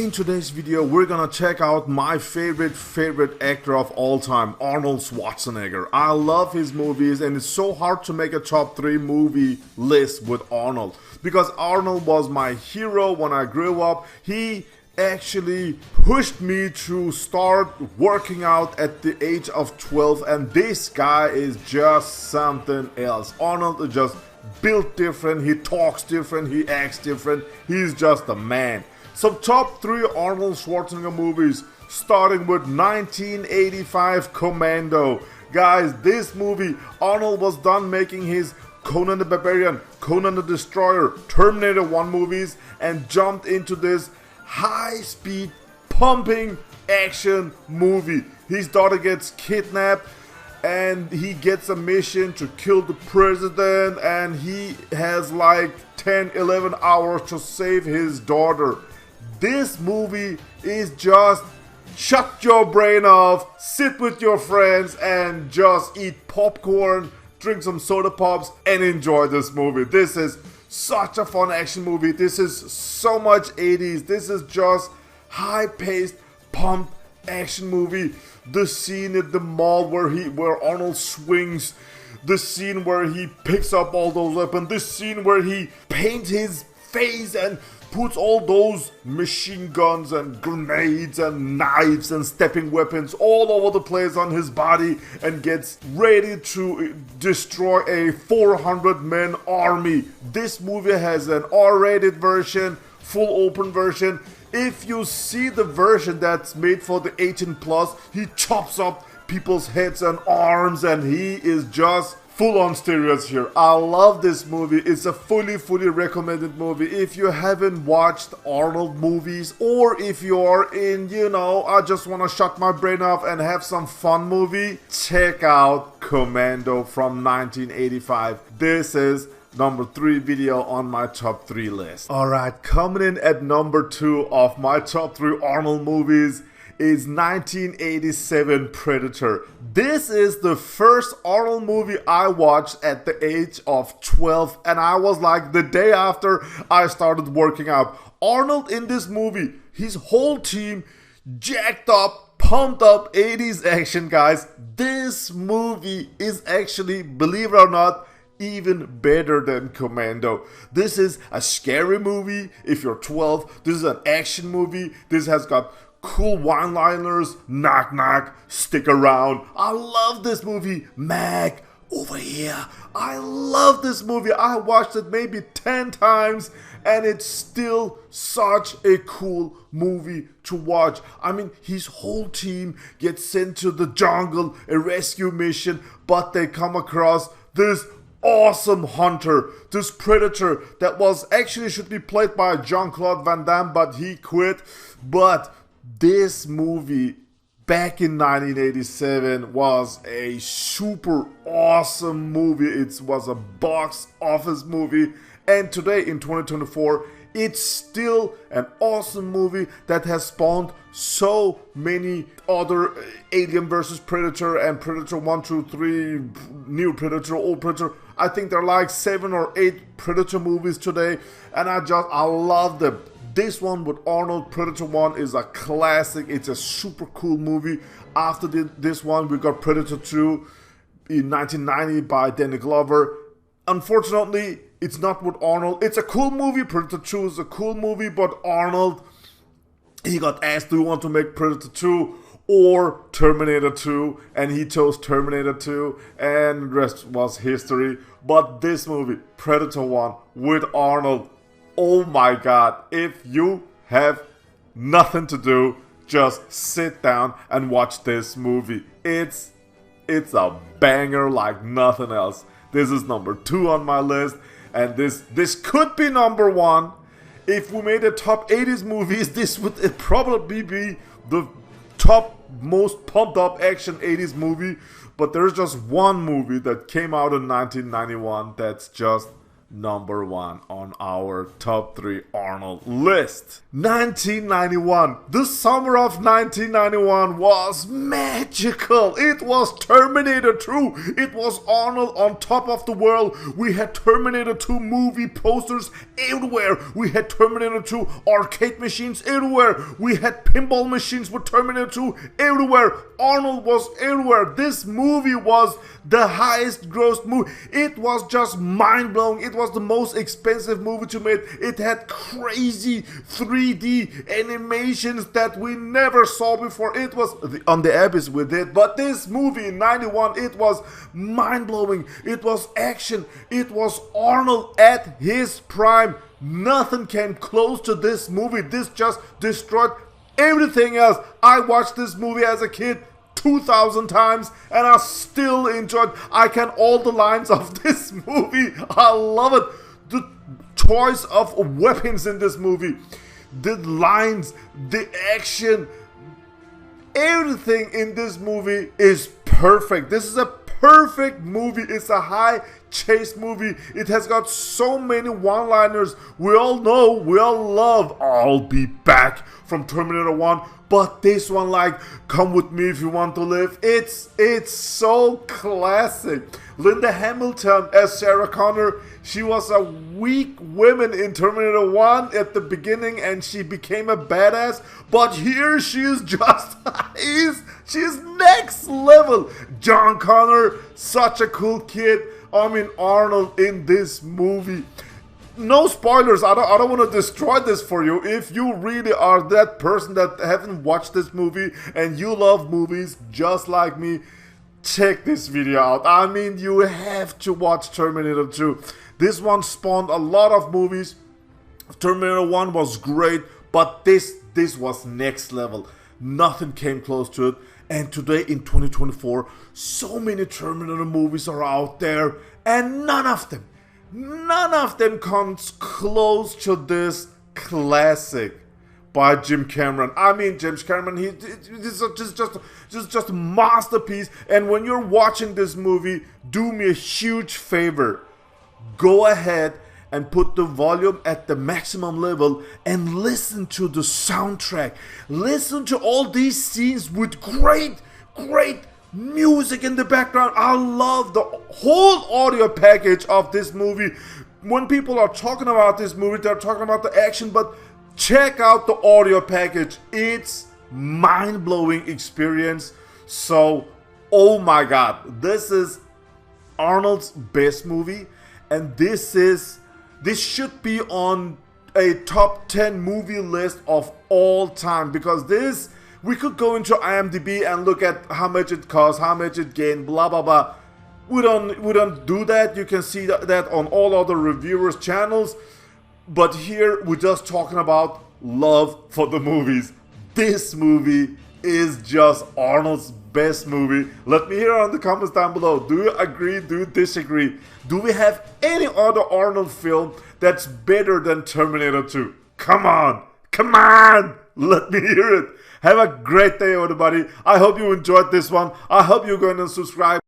in today's video, we're gonna check out my favorite actor of all time, Arnold Schwarzenegger. I love his movies, and it's so hard to make a top 3 movie list with Arnold, because Arnold was my hero when I grew up. He actually pushed me to start working out at the age of 12, and this guy is just something else. Arnold is just built different, he talks different, he acts different, he's just a man. So top 3 Arnold Schwarzenegger movies, starting with 1985 Commando. Guys, this movie, Arnold was done making his Conan the Barbarian, Conan the Destroyer, Terminator 1 movies, and jumped into this high-speed, pumping action movie. His daughter gets kidnapped, and he gets a mission to kill the president, and he has like 10-11 hours to save his daughter. This movie is just shut your brain off, sit with your friends and just eat popcorn, drink some soda pops and enjoy this movie. This is such a fun action movie. This is so much 80s. This is just high-paced, pumped action movie. The scene at the mall where Arnold swings, the scene where he picks up all those weapons, this scene where he paints his face and puts all those machine guns and grenades and knives and stepping weapons all over the place on his body and gets ready to destroy a 400-man army. This movie has an R-rated version, full open version. If you see the version that's made for the 18+, he chops up people's heads and arms, and he is just full on steroids here. I love this movie. It's a fully recommended movie. If you haven't watched Arnold movies, or if you're in, I just want to shut my brain off and have some fun movie, check out Commando from 1985. This is number 3 video on my top 3 list. Alright, coming in at number 2 of my top 3 Arnold movies is 1987 Predator. This is the first Arnold movie I watched at the age of 12, and I was like the day after I started working out. Arnold in this movie, his whole team, jacked up, pumped up 80s action, guys. This movie is actually, believe it or not, even better than Commando. This is a scary movie if you're 12. This is an action movie. This has got cool one-liners, knock knock, stick around. I love this movie. Mag, over here. I love this movie. I watched it maybe 10 times and it's still such a cool movie to watch. I mean, his whole team gets sent to the jungle, a rescue mission, but they come across this awesome hunter, this predator that was actually should be played by Jean-Claude Van Damme, but he quit. But this movie back in 1987 was a super awesome movie. It was a box office movie, and today in 2024 it's still an awesome movie that has spawned so many other Alien vs Predator and Predator 1, 2, 3, New Predator, Old Predator. I think there are like 7 or 8 Predator movies today, and I love them. This one with Arnold, Predator 1, is a classic. It's a super cool movie. After this one, we got Predator 2 in 1990 by Danny Glover. Unfortunately, it's not with Arnold. It's a cool movie. Predator 2 is a cool movie, but Arnold, he got asked, do you want to make Predator 2 or Terminator 2? And he chose Terminator 2, and the rest was history. But this movie, Predator 1 with Arnold, oh my god, if you have nothing to do, just sit down and watch this movie. It's a banger like nothing else. This is number 2 on my list, and this could be number 1. If we made a top 80s movies, this would probably be the top most pumped up action 80s movie. But there's just one movie that came out in 1991 that's just number one on our top 3 Arnold list. 1991. The summer of 1991 was magical. It was Terminator 2. It was Arnold on top of the world. We had Terminator 2 movie posters everywhere. We had Terminator 2 arcade machines everywhere. We had pinball machines with Terminator 2 everywhere. Arnold was everywhere. This movie was the highest grossed movie. It was just mind-blowing. It was the most expensive movie to make. It had crazy 3D animations that we never saw before. It was on the Abyss with it, but this movie in 91, it was mind-blowing. It was action. It was Arnold at his prime. Nothing came close to this movie. This just destroyed everything else. I watched this movie as a kid 2,000 times and I still enjoyed. I can all the lines of this movie. I love it. The choice of weapons in this movie, the lines, the action, everything in this movie is perfect. This is a perfect movie. It's a high chase movie. It has got so many one-liners. We all know, we all love "I'll be back" from Terminator 1. But this one, like, "Come with me if you want to live," it's so classic. Linda Hamilton as Sarah Connor, she was a weak woman in Terminator 1 at the beginning and she became a badass. But here she's just, she's next level. John Connor, such a cool kid. I mean, Arnold in this movie. No spoilers, I don't want to destroy this for you. If you really are that person that haven't watched this movie and you love movies just like me, check this video out. I mean, you have to watch Terminator 2. This one spawned a lot of movies. Terminator 1 was great, but this was next level. Nothing came close to it. And today in 2024, so many Terminator movies are out there and none of them comes close to this classic by Jim Cameron. I mean, James Cameron, this is just a masterpiece. And when you're watching this movie, do me a huge favor. Go ahead and put the volume at the maximum level and listen to the soundtrack. Listen to all these scenes with great music in the background. I love the whole audio package of this movie. When people are talking about this movie, they're talking about the action, but check out the audio package. It's mind-blowing experience. So, oh my god, this is Arnold's best movie, and this should be on a top 10 movie list of all time, because this, we could go into IMDb and look at how much it cost, how much it gained, blah blah blah. We don't do that. You can see that on all other reviewers' channels. But here we're just talking about love for the movies. This movie is just Arnold's best movie. Let me hear in the comments down below. Do you agree? Do you disagree? Do we have any other Arnold film that's better than Terminator 2? Come on! Come on! Let me hear it. Have a great day, everybody. I hope you enjoyed this one. I hope you're going to subscribe.